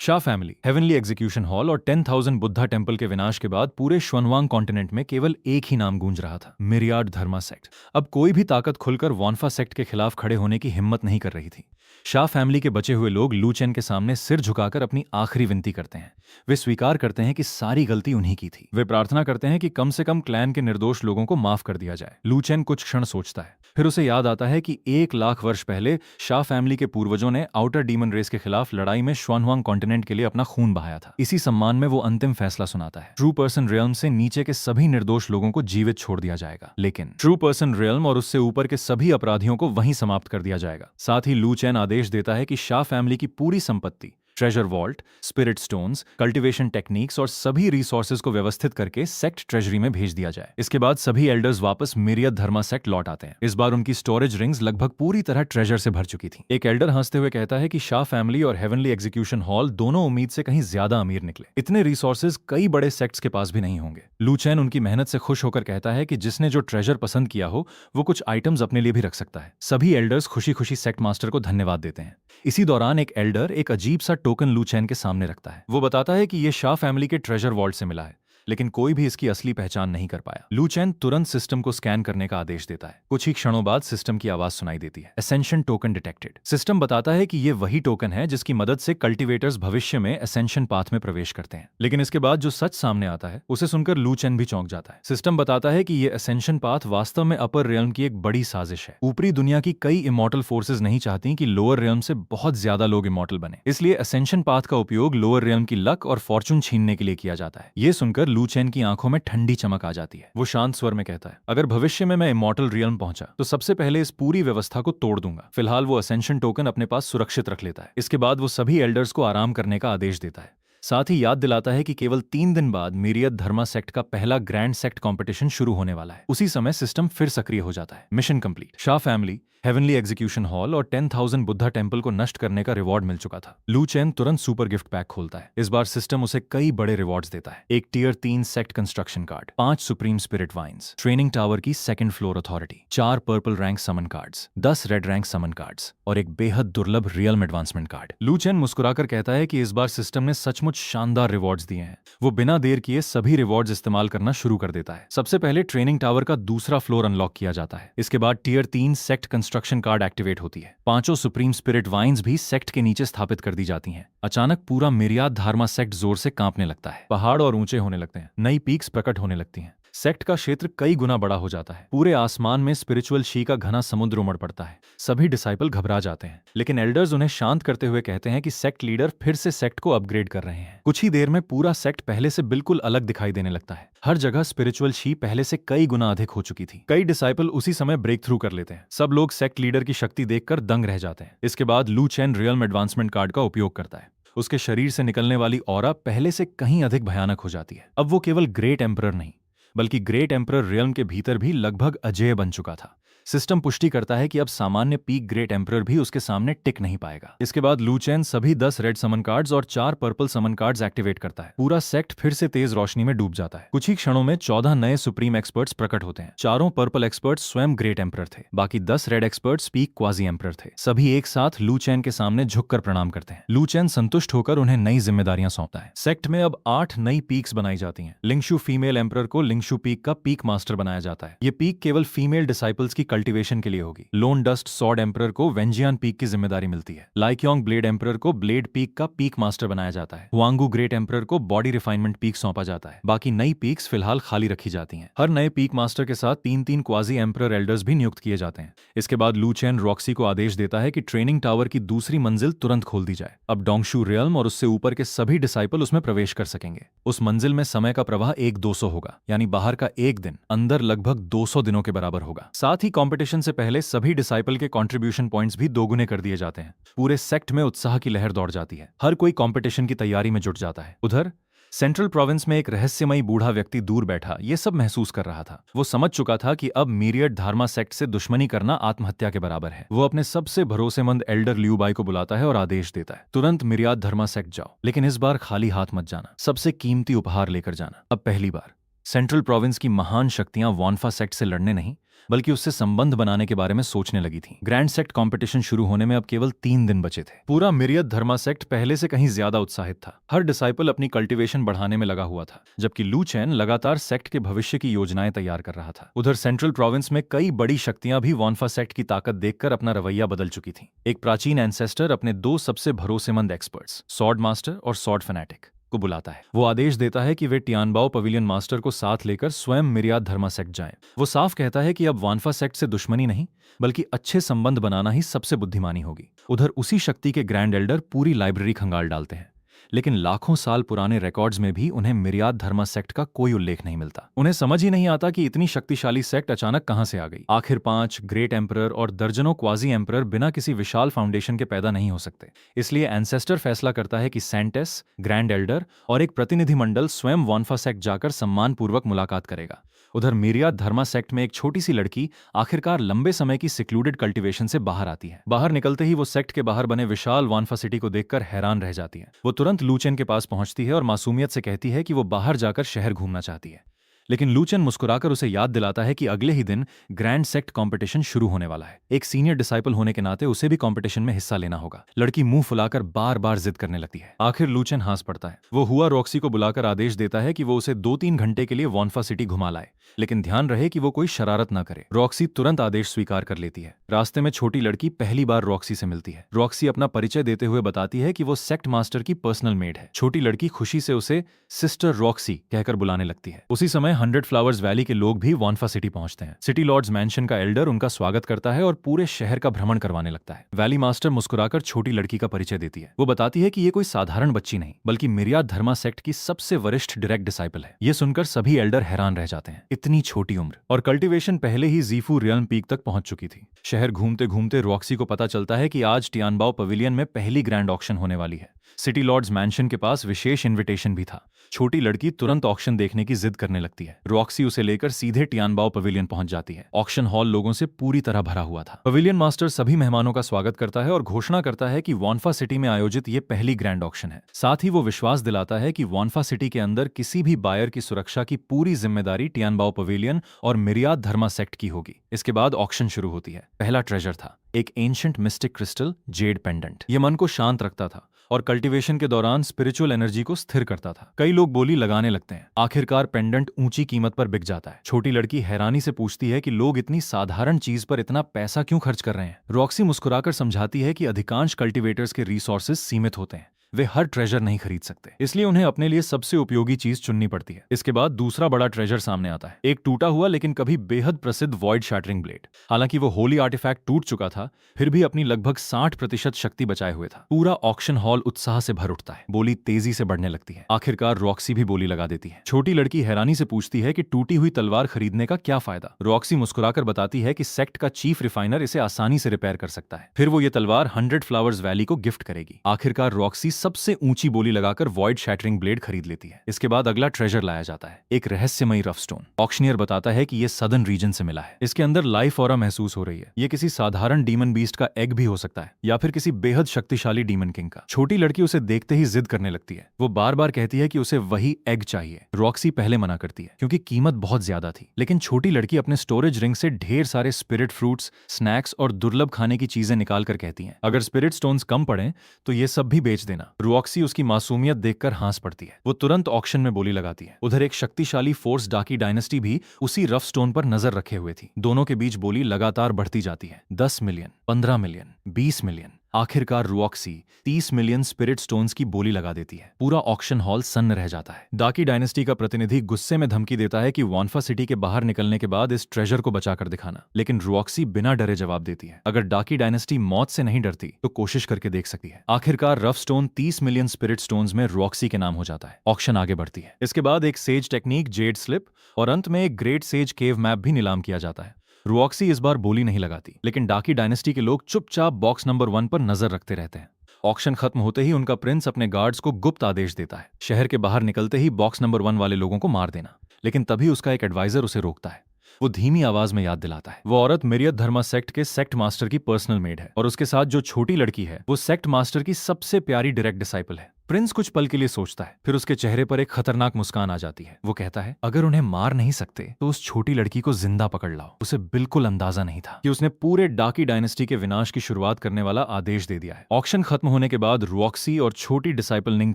Shah family, heavenly execution hall और 10,000 Buddha temple के विनाश के बाद पूरे श्वनवांग कॉन्टिनेंट में केवल एक ही नाम गूंज रहा था, मिरियाड धर्मा सेक्ट। अब कोई भी ताकत खुलकर वॉन्फा सेक्ट के खिलाफ खड़े होने की हिम्मत नहीं कर रही थी। शाह फैमिली के बचे हुए लोग लू चेन के सामने सिर झुकाकर अपनी आखिरी विनती करते हैं। वे स्वीकार करते हैं कि सारी गलती उन्हीं की थी। वे प्रार्थना करते हैं कि कम से कम क्लैन के निर्दोष लोगों को माफ कर दिया जाए। लू चेन कुछ क्षण सोचता है, फिर उसे याद आता है कि 1 लाख वर्ष पहले शाह फैमिली के पूर्वजों ने आउटर डीमन रेस के खिलाफ लड़ाई में श्वानहुआंग कॉन्टिनेंट के लिए अपना खून बहाया था। इसी सम्मान में वो अंतिम फैसला सुनाता है, ट्रू पर्सन रियल्म से नीचे के सभी निर्दोष लोगों को जीवित छोड़ दिया जाएगा, लेकिन ट्रू पर्सन रियल्म और उससे ऊपर के सभी अपराधियों को वहीं समाप्त कर दिया जाएगा। साथ ही लू चेन आदेश देता है कि शाह फैमिली की पूरी संपत्ति, treasure vault, spirit stones, cultivation techniques और सभी रिसोर्सेज को व्यवस्थित करके सेक्ट ट्रेजरी में भेज दिया जाए। इसके बाद सभी एल्डर्स वापस मिरियड धर्मा सेक्ट लौट आते हैं। इस बार उनकी स्टोरेज रिंग्स लगभग पूरी तरह ट्रेजर से भर चुकी थी। एक एल्डर हंसते हुए कहता है कि शाह फैमिली और हेवनली एग्जीक्यूशन हॉल दोनों उम्मीद से कहीं ज्यादा अमीर निकले। इतने रिसोर्सेज कई बड़े सेक्ट्स के पास भी नहीं होंगे। लू चेन उनकी मेहनत से खुश होकर कहता है कि जिसने जो ट्रेजर पसंद किया हो वो कुछ आइटम्स अपने लिए भी रख सकता है। सभी एल्डर्स खुशी खुशी सेक्ट मास्टर को धन्यवाद देते हैं। इसी दौरान एक एल्डर एक अजीब सा टोकन लू चेन के सामने रखता है। वो बताता है कि ये शाह फैमिली के ट्रेजर वॉल्ट से मिला है, लेकिन कोई भी इसकी असली पहचान नहीं कर पाया। लू चेन तुरंत सिस्टम को स्कैन करने का आदेश देता है। कुछ ही क्षणों बाद सिस्टम की आवाज सुनाई देती है, एसेंशन टोकन डिटेक्टेड। सिस्टम बताता है कि ये वही टोकन है जिसकी मदद से कल्टीवेटर्स भविष्य में एसेंशन पाथ में प्रवेश करते हैं। लेकिन इसके बाद जो सच सामने आता है उसे सुनकर लू चेन भी चौंक जाता है। सिस्टम बताता है कि ये एसेंशन पाथ वास्तव में अपर रियल्म की एक बड़ी साजिश है। ऊपरी दुनिया की कई इमॉर्टल फोर्सेज नहीं चाहती कि लोअर रियल्म से बहुत ज्यादा लोग इमॉर्टल बने, इसलिए एसेंशन पाथ का उपयोग लोअर रियल्म की लक और फॉर्चून छीनने के लिए किया जाता है। ये सुनकर लू चेन की आंखों में ठंडी चमक आ जाती है। वो शांत स्वर में कहता है, अगर भविष्य में मैं इमॉर्टल रियल्म पहुंचा तो सबसे पहले इस पूरी व्यवस्था को तोड़ दूंगा। फिलहाल वो असेंशन टोकन अपने पास सुरक्षित रख लेता है। इसके बाद वो सभी एल्डर्स को आराम करने का आदेश देता है। साथ ही याद दिलाता है कि केवल 3 दिन बाद मिरियड धर्मा सेक्ट का पहला ग्रैंड सेक्ट कंपटीशन शुरू होने वाला है। उसी समय सिस्टम फिर सक्रिय हो जाता है। Mission complete. Shah family, heavenly execution hall और 10,000 बुद्धा टेम्पल को नष्ट करने का रिवॉर्ड मिल चुका था। लू चेन तुरंत सुपर गिफ्ट पैक खोलता है। इस बार सिस्टम उसे कई बड़े रिवॉर्ड्स देता है। एक tier 3 sect construction card, 5 supreme spirit wines, training tower की 2nd floor authority, 4 purple rank summon cards, 10 red rank summon cards और एक बेहद दुर्लभ realm advancement card. Lu Chen मुस्कुराकर कहता है कि इस बार सिस्टम ने सचमुच शानदार रिवॉर्ड्स दिए हैं। वो बिना देर किए सभी रिवॉर्ड्स इस्तेमाल करना शुरू कर देता है। सबसे पहले ट्रेनिंग टावर का दूसरा फ्लोर अनलॉक किया जाता है। इसके बाद tier 3 sect construction card activate होती है। 5 सुप्रीम स्पिरिट वाइन्स भी सेक्ट के नीचे स्थापित कर दी जाती हैं। अचानक पूरा मिरियाद धार्मा सेक्ट जोर से कांपने लगता है। पहाड़ और ऊंचे होने लगते हैं। नई पीक्स प्रकट होने लगती हैं। सेक्ट का क्षेत्र कई गुना बड़ा हो जाता है। पूरे आसमान में स्पिरिचुअल शी का घना समुद्र उमड़ पड़ता है। सभी डिसाइपल घबरा जाते हैं, लेकिन एल्डर्स उन्हें शांत करते हुए कहते हैं कि सेक्ट लीडर फिर से सेक्ट को अपग्रेड कर रहे हैं। कुछ ही देर में पूरा सेक्ट पहले से बिल्कुल अलग दिखाई देने लगता है। हर जगह स्पिरिचुअल शी पहले से कई गुना अधिक हो चुकी थी। कई डिसाइपल उसी समय ब्रेक थ्रू कर लेते हैं। सब लोग सेक्ट लीडर की शक्ति देखकर दंग रह जाते हैं। इसके बाद लू चेन रियल्म एडवांसमेंट कार्ड का उपयोग करता है। उसके शरीर से निकलने वाली ऑरा पहले से कहीं अधिक भयानक हो जाती है। अब वो केवल ग्रेट एम्परर नहीं, बल्कि ग्रेट एम्परर रियल्म के भीतर भी लगभग अजेय बन चुका था। सिस्टम पुष्टि करता है कि अब सामान्य पीक ग्रेट एम्परर भी उसके सामने टिक नहीं पाएगा। इसके बाद लू चेन सभी 10 रेड समन कार्ड्स और 4 पर्पल समन कार्ड्स एक्टिवेट करता है। पूरा सेक्ट फिर से तेज रोशनी में डूब जाता है। कुछ ही क्षणों में 14 नए सुप्रीम एक्सपर्ट्स प्रकट होते हैं। चारों पर्पल एक्सपर्ट्स स्वयं ग्रेट एम्परर थे। बाकी 10 red experts peak quasi emperor थे। सभी एक साथ लू चेन के सामने झुककर प्रणाम करते हैं। लू चेन संतुष्ट होकर उन्हें नई जिम्मेदारियां सौंपता है। सेक्ट में अब 8 नई पीक्स बनाई जाती हैं। लिंगशु फीमेल एम्परर को लिंगशु पीक का पीक मास्टर बनाया जाता है। ये पीक केवल फीमेल डिसाइपल्स की कल्टीवेशन के लिए होगी। लोन डस्ट सॉर्ड एम्परर को वेंजियान पीक की जिम्मेदारी मिलती है। लाइक्योंग ब्लेड एम्परर को ब्लेड पीक का पीक मास्टर बनाया जाता है। हुआंगू ग्रेट एम्परर को बॉडी रिफाइनमेंट पीक सौंपा जाता है। बाकी नई पीक्स फिलहाल खाली रखी जाती हैं। हर नए पीक मास्टर के साथ 3-3 क्वाजी एम्परर एल्डर्स भी नियुक्त किए जाते हैं। इसके बाद लू चेन रॉक्सी को आदेश देता है कि ट्रेनिंग टावर की दूसरी मंजिल तुरंत खोल दी जाए। अब डोंगशू रियल्म और उससे ऊपर के सभी डिसाइपल उसमें प्रवेश कर सकेंगे। उस मंजिल में समय का प्रवाह 1-200 होगा, यानी बाहर का एक दिन अंदर लगभग 200 दिनों के बराबर होगा। साथ ही कंपटीशन से पहले सभी डिसाइपल के कंट्रीब्यूशन पॉइंट्स भी दोगुने कर दिए जाते हैं। पूरे सेक्ट में उत्साह की लहर दौड़ जाती है। हर कोई कंपटीशन की तैयारी में जुट जाता है। उधर सेंट्रल प्रोविंस में एक रहस्यमयी बूढ़ा व्यक्ति दूर बैठा ये सब महसूस कर रहा था। वो समझ चुका था कि अब मिरियड धार्मा सेक्ट से दुश्मनी करना आत्महत्या के बराबर है। वो अपने सबसे भरोसेमंद एल्डर लियूबाई को बुलाता है और आदेश देता है, तुरंत मिरियाद धर्मा सेक्ट जाओ, लेकिन इस बार खाली हाथ मत जाना। सबसे कीमती उपहार लेकर जाना। अब पहली बार सेंट्रल प्रोविंस की महान शक्तियां वॉन्फा सेक्ट से लड़ने नहीं बल्कि उससे संबंध बनाने के बारे में सोचने लगी थी। ग्रैंड सेक्ट कंपटीशन शुरू होने में अब केवल 3 दिन बचे थे। पूरा मिरियत धर्मा सेक्ट पहले से कहीं ज्यादा उत्साहित था। हर डिसाइपल अपनी कल्टीवेशन बढ़ाने में लगा हुआ था, जबकि लू चेन लगातार सेक्ट के भविष्य की योजनाएं तैयार कर रहा था। उधर सेंट्रल प्रोविंस में कई बड़ी शक्तियां भी वॉन्फा सेक्ट की ताकत देखकर अपना रवैया बदल चुकी थी। एक प्राचीन एंसेस्टर अपने 2 सबसे भरोसेमंद एक्सपर्ट्स, सॉर्ड मास्टर और सॉर्ड फैनेटिक, को बुलाता है। वो आदेश देता है कि वे टियानबाओ पवेलियन मास्टर को साथ लेकर स्वयं मिरियाद धर्मा सेक्ट जाएं। वो साफ कहता है कि अब वानफा सेक्ट से दुश्मनी नहीं, बल्कि अच्छे संबंध बनाना ही सबसे बुद्धिमानी होगी। उधर उसी शक्ति के ग्रैंड एल्डर पूरी लाइब्रेरी खंगाल डालते हैं, लेकिन लाखों साल पुराने रिकॉर्ड्स में भी उन्हें मिरियाद धर्मा सेक्ट का कोई उल्लेख नहीं मिलता। उन्हें समझ ही नहीं आता कि इतनी शक्तिशाली सेक्ट अचानक कहां से आ गई। आखिर 5 ग्रेट एम्परर और दर्जनों क्वाजी एम्परर बिना किसी विशाल फाउंडेशन के पैदा नहीं हो सकते। इसलिए एंसेस्टर फैसला करता है कि सेंटेस, ग्रैंड एल्डर और एक प्रतिनिधिमंडल स्वयं वॉन्फा सेक्ट जाकर सम्मानपूर्वक मुलाकात करेगा। उधर मिरियाद धर्मा सेक्ट में एक छोटी सी लड़की आखिरकार लंबे समय की सिक्लूडेड कल्टीवेशन से बाहर आती है। बाहर निकलते ही वो सेक्ट के बाहर बने विशाल वानफा सिटी को देखकर हैरान रह जाती है। वो तुरंत लूचेन के पास पहुंचती है और मासूमियत से कहती है कि वो बाहर जाकर शहर घूमना चाहती है। लेकिन लूचेन मुस्कुराकर उसे याद दिलाता है कि अगले ही दिन ग्रैंड सेक्ट कंपटीशन शुरू होने वाला है। एक सीनियर डिसाइपल होने के नाते उसे भी कंपटीशन में हिस्सा लेना होगा। लड़की मुंह फुलाकर बार बार जिद करने लगती है। आखिर लूचेन हंस पड़ता है। वो हुआ रॉक्सी को बुलाकर आदेश देता है कि वो उसे 2-3 घंटे के लिए वॉन्फा सिटी घुमा लाए, लेकिन ध्यान रहे कि वो कोई शरारत न करे। रॉक्सी तुरंत आदेश स्वीकार कर लेती है। रास्ते में छोटी लड़की पहली बार रॉक्सी से मिलती है। रॉक्सी अपना परिचय देते हुए बताती है कि वो सेक्ट मास्टर की पर्सनल मेड है। छोटी लड़की खुशी से उसे सिस्टर रॉक्सी कहकर बुलाने लगती है। उसी समय 100 फ्लावर्स वैली के लोग भी वॉन्फा सिटी पहुंचते हैं। सिटी लॉर्ड्स मैंशन का एल्डर उनका स्वागत करता है और पूरे शहर का भ्रमण करवाने लगता है। वैली मास्टर मुस्कुराकर छोटी लड़की का परिचय देती है। वो बताती है कि ये कोई साधारण बच्ची नहीं, बल्कि मिरियाद धर्मा सेक्ट की सबसे वरिष्ठ डायरेक्ट डिसाइपल है। ये सुनकर सभी एल्डर हैरान रह जाते हैं। इतनी छोटी उम्र, और कल्टीवेशन पहले ही जीफू रियल्म पीक तक पहुंच चुकी थी। शहर घूमते घूमते रॉक्सी को पता चलता है कि आज टियानबाओ पवेलियन में पहली ग्रैंड ऑक्शन होने वाली है। सिटी लॉर्ड्स मैंशन के पास विशेष इन्विटेशन भी था। छोटी लड़की तुरंत ऑक्शन देखने की जिद करने लगती है। रॉक्सी उसे लेकर सीधे टियानबाओ पवेलियन पहुंच जाती है। ऑक्शन हॉल लोगों से पूरी तरह भरा हुआ था। पवेलियन मास्टर सभी मेहमानों का स्वागत करता है और घोषणा करता है कि वॉन्फा सिटी में आयोजित ये पहली ग्रैंड ऑक्शन है। साथ ही वो विश्वास दिलाता है कि वॉन्फा सिटी के अंदर किसी भी बायर की सुरक्षा की पूरी जिम्मेदारी टियानबाओ पवेलियन और मिरियाद धर्मा सेक्ट की होगी। इसके बाद ऑक्शन शुरू होती है। पहला ट्रेजर था एक ancient mistake crystal Z pendant. ये मन को शांत रखता था और कल्टीवेशन के दौरान स्पिरिचुअल एनर्जी को स्थिर करता था। कई लोग बोली लगाने लगते हैं। आखिरकार पेंडेंट ऊंची कीमत पर बिक जाता है। छोटी लड़की हैरानी से पूछती है कि लोग इतनी साधारण चीज पर इतना पैसा क्यों खर्च कर रहे हैं। रॉक्सी मुस्कुराकर समझाती है कि अधिकांश कल्टीवेटर्स के रिसोर्सेज सीमित होते हैं। वे हर ट्रेजर नहीं खरीद सकते, इसलिए उन्हें अपने लिए सबसे उपयोगी चीज चुननी पड़ती है। इसके बाद दूसरा बड़ा ट्रेजर सामने आता है, एक टूटा हुआ लेकिन कभी बेहद प्रसिद्ध वॉइड शैटरिंग ब्लेड। हालांकि वो होली आर्टिफैक्ट टूट चुका था, फिर भी अपनी लगभग 60% शक्ति बचाए हुए था। पूरा ऑक्शन हॉल उत्साह से भर उठता है। बोली तेजी से बढ़ने लगती है। आखिरकार रॉक्सी भी बोली लगा देती है। छोटी लड़की हैरानी से पूछती है कि टूटी हुई तलवार खरीदने का क्या फायदा। रॉक्सी मुस्कुराकर बताती है कि सेक्ट का चीफ रिफाइनर इसे आसानी से रिपेयर कर सकता है, फिर वो ये तलवार 100 फ्लावर्स वैली को गिफ्ट करेगी। आखिरकार रॉक्सी सबसे ऊंची बोली लगाकर वॉइड शैटरिंग ब्लेड खरीद लेती है। इसके बाद अगला ट्रेजर लाया जाता है, एक रहस्यमयी रफ स्टोन। ऑक्शनियर बताता है कि यह सदर्न रीजन से मिला है। इसके अंदर लाइफ ऑरा महसूस हो रही है। ये किसी साधारण डीमन बीस्ट का एग भी हो सकता है, या फिर किसी बेहद शक्तिशाली डीमन किंग का। छोटी लड़की उसे देखते ही जिद करने लगती है। वो बार बार कहती है कि उसे वही एग चाहिए। रॉक्सी पहले मना करती है क्योंकि कीमत बहुत ज्यादा थी, लेकिन छोटी लड़की अपने स्टोरेज रिंग से ढेर सारे स्पिरिट फ्रूट्स, स्नैक्स और दुर्लभ खाने की चीजें निकाल कर कहती है, अगर स्पिरिट स्टोन्स कम पड़े तो ये सब भी बेच देना। रॉक्सी उसकी मासूमियत देखकर हंस पड़ती है। वो तुरंत ऑक्शन में बोली लगाती है। उधर एक शक्तिशाली फोर्स डाकी डायनेस्टी भी उसी रफ स्टोन पर नजर रखे हुए थी। दोनों के बीच बोली लगातार बढ़ती जाती है। 10 मिलियन, 15 मिलियन, 20 मिलियन। आखिरकार रॉक्सी 30 मिलियन स्पिरिट स्टोन्स की बोली लगा देती है। पूरा ऑक्शन हॉल सन्न रह जाता है। डाकी डायनेस्टी का प्रतिनिधि गुस्से में धमकी देता है कि वॉन्फा सिटी के बाहर निकलने के बाद इस ट्रेजर को बचाकर दिखाना, लेकिन रॉक्सी बिना डरे जवाब देती है, अगर डाकी डायनेस्टी मौत से नहीं डरती तो कोशिश करके देख सकती है। आखिरकार rough stone 30 million spirit stones में रॉक्सी के नाम हो जाता है। ऑक्शन आगे बढ़ती है। इसके बाद एक सेज टेक्निक जेड स्लिप और अंत में एक ग्रेट सेज केव मैप भी नीलाम किया जाता है। रॉक्सी इस बार बोली नहीं लगाती, लेकिन डाकी डायनेस्टी के लोग चुपचाप बॉक्स नंबर 1 पर नजर रखते रहते हैं। ऑक्शन खत्म होते ही उनका प्रिंस अपने गार्ड्स को गुप्त आदेश देता है, शहर के बाहर निकलते ही बॉक्स नंबर 1 वाले लोगों को मार देना। लेकिन तभी उसका एक एडवाइजर उसे रोकता है। वो धीमी आवाज में याद दिलाता है। वो औरत मिरियत धर्मा सेक्ट के सेक्ट मास्टर की पर्सनल मेड है और उसके साथ जो छोटी लड़की है वो सेक्ट मास्टर की सबसे प्यारी डायरेक्ट डिसाइपल है। प्रिंस कुछ पल के लिए सोचता है, फिर उसके चेहरे पर एक खतरनाक मुस्कान आ जाती है। वो कहता है, अगर उन्हें मार नहीं सकते तो उस छोटी लड़की को जिंदा पकड़ लाओ। उसे बिल्कुल अंदाजा नहीं था कि उसने पूरे डाकी डायनेस्टी के विनाश की शुरुआत करने वाला आदेश दे दिया है। ऑक्शन खत्म होने के बाद रॉक्सी और छोटी डिसाइपल निंग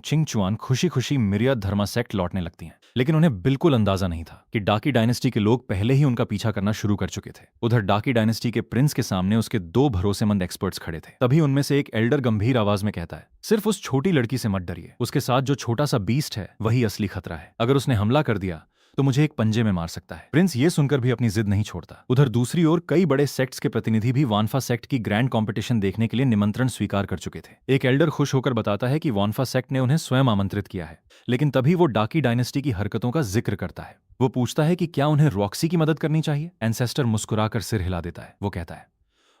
चिंगचुआन खुशी खुशी मिरियत धर्मा सेक्ट लौटने लगती हैं, लेकिन उन्हें बिल्कुल अंदाजा नहीं था कि डाकी डायनेस्टी के लोग पहले ही उनका पीछा करना शुरू कर चुके थे। उधर डाकी डायनेस्टी के प्रिंस के सामने उसके 2 भरोसेमंद एक्सपर्ट्स खड़े थे। तभी उनमें से एक एल्डर गंभीर आवाज में कहता है, सिर्फ उस छोटी लड़की से मत डरिए, उसके साथ जो छोटा सा बीस्ट है वही असली खतरा है। अगर उसने हमला कर दिया तो मुझे एक पंजे में मार सकता है। प्रिंस ये सुनकर भी अपनी जिद नहीं छोड़ता। उधर दूसरी ओर कई बड़े सेक्ट्स के प्रतिनिधि भी वानफा सेक्ट की ग्रैंड कंपटीशन देखने के लिए निमंत्रण स्वीकार कर चुके थे। एक एल्डर खुश होकर बताता है कि वानफा सेक्ट ने उन्हें स्वयं आमंत्रित किया है, लेकिन तभी वो डाकी डायनेस्टी की हरकतों का जिक्र करता है। वो पूछता है कि क्या उन्हें रॉक्सी की मदद करनी चाहिए। एंसेस्टर मुस्कुराकर सिर हिला देता है। वो कहता है,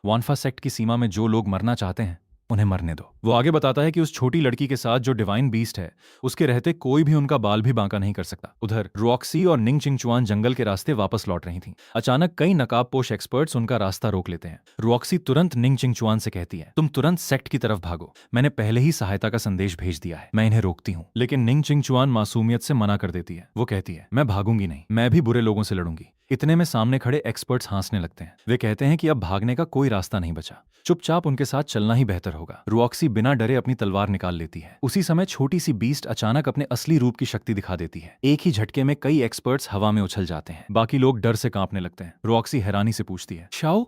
वानफा सेक्ट की सीमा में जो लोग मरना चाहते हैं उन्हें मरने दो। वो आगे बताता है कि उस छोटी लड़की के साथ जो डिवाइन बीस्ट है उसके रहते कोई भी उनका बाल भी बांका नहीं कर सकता। उधर रॉक्सी और निंग चिंगचुआन जंगल के रास्ते वापस लौट रही थीं। अचानक कई नकाबपोश एक्सपर्ट्स उनका रास्ता रोक लेते हैं। रॉक्सी तुरंत निंग चिंगचुआन से कहती है, तुम तुरंत सेक्ट की तरफ भागो, मैंने पहले ही सहायता का संदेश भेज दिया है, मैं इन्हें रोकती हूँ। लेकिन निंग चिंगचुआन मासूमियत से मना कर देती है। वो कहती है, मैं भागूंगी नहीं, मैं भी बुरे लोगों से लड़ूंगी। इतने में सामने खड़े एक्सपर्ट्स हंसने लगते हैं। वे कहते हैं कि अब भागने का कोई रास्ता नहीं बचा, चुपचाप उनके साथ चलना ही बेहतर होगा। रॉक्सी बिना डरे अपनी तलवार निकाल लेती है। उसी समय छोटी सी बीस्ट अचानक अपने असली रूप की शक्ति दिखा देती है। एक ही झटके में कई एक्सपर्ट्स हवा में उछल जाते हैं। बाकी लोग डर से कांपने लगते हैं। रॉक्सी हैरानी से पूछती है, शाओ,